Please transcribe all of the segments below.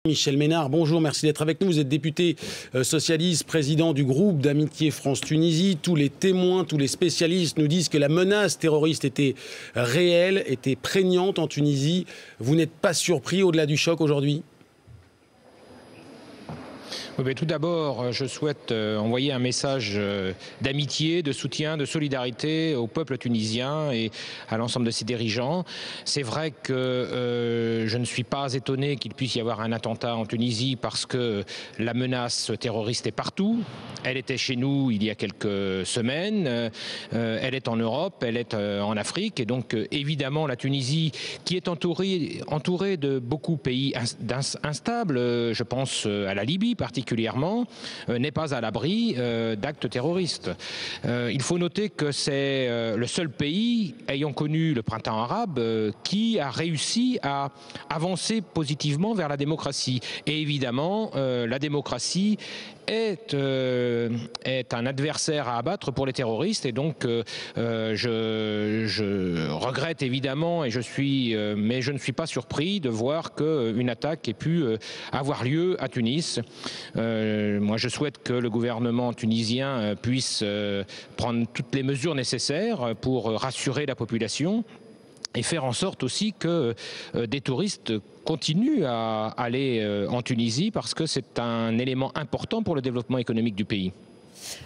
Michel Ménard, bonjour, merci d'être avec nous. Vous êtes député socialiste, président du groupe d'amitié France-Tunisie. Tous les témoins, tous les spécialistes nous disent que la menace terroriste était réelle, était prégnante en Tunisie. Vous n'êtes pas surpris au-delà du choc aujourd'hui ? Oui, tout d'abord, je souhaite envoyer un message d'amitié, de soutien, de solidarité au peuple tunisien et à l'ensemble de ses dirigeants. C'est vrai que je ne suis pas étonné qu'il puisse y avoir un attentat en Tunisie parce que la menace terroriste est partout. Elle était chez nous il y a quelques semaines, elle est en Europe, elle est en Afrique et donc évidemment la Tunisie qui est entourée de beaucoup de pays instables, je pense à la Libye particulièrement, n'est pas à l'abri d'actes terroristes. Il faut noter que c'est le seul pays ayant connu le printemps arabe qui a réussi à avancer positivement vers la démocratie. Et évidemment, la démocratie est un adversaire à abattre pour les terroristes et donc je regrette évidemment mais je ne suis pas surpris de voir qu'une attaque ait pu avoir lieu à Tunis. Moi je souhaite que le gouvernement tunisien puisse prendre toutes les mesures nécessaires pour rassurer la population et faire en sorte aussi que des touristes continuent à aller en Tunisie parce que c'est un élément important pour le développement économique du pays.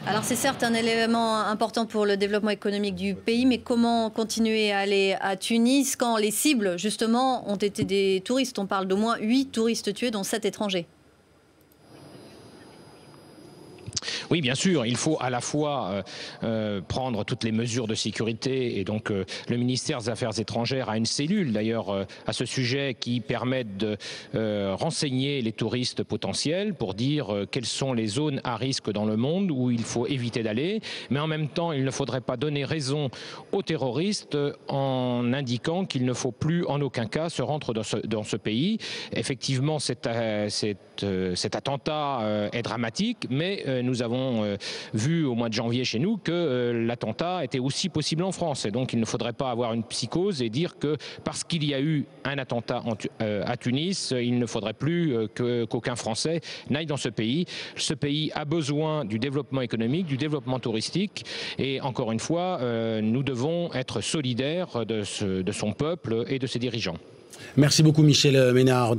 Alors c'est certes un élément important pour le développement économique du pays, mais comment continuer à aller à Tunis quand les cibles justement ont été des touristes? On parle d'au moins 8 touristes tués, dont 7 étrangers. Oui, bien sûr, il faut à la fois prendre toutes les mesures de sécurité et donc le ministère des Affaires étrangères a une cellule d'ailleurs à ce sujet qui permet de renseigner les touristes potentiels pour dire quelles sont les zones à risque dans le monde où il faut éviter d'aller. Mais en même temps, il ne faudrait pas donner raison aux terroristes en indiquant qu'il ne faut plus en aucun cas se rendre dans ce pays. Effectivement, cet attentat est dramatique, mais nous avons vu au mois de janvier chez nous que l'attentat était aussi possible en France. Et donc il ne faudrait pas avoir une psychose et dire que parce qu'il y a eu un attentat à Tunis, il ne faudrait plus qu'aucun Français n'aille dans ce pays. Ce pays a besoin du développement économique, du développement touristique. Et encore une fois, nous devons être solidaires de son peuple et de ses dirigeants. Merci beaucoup Michel Ménard.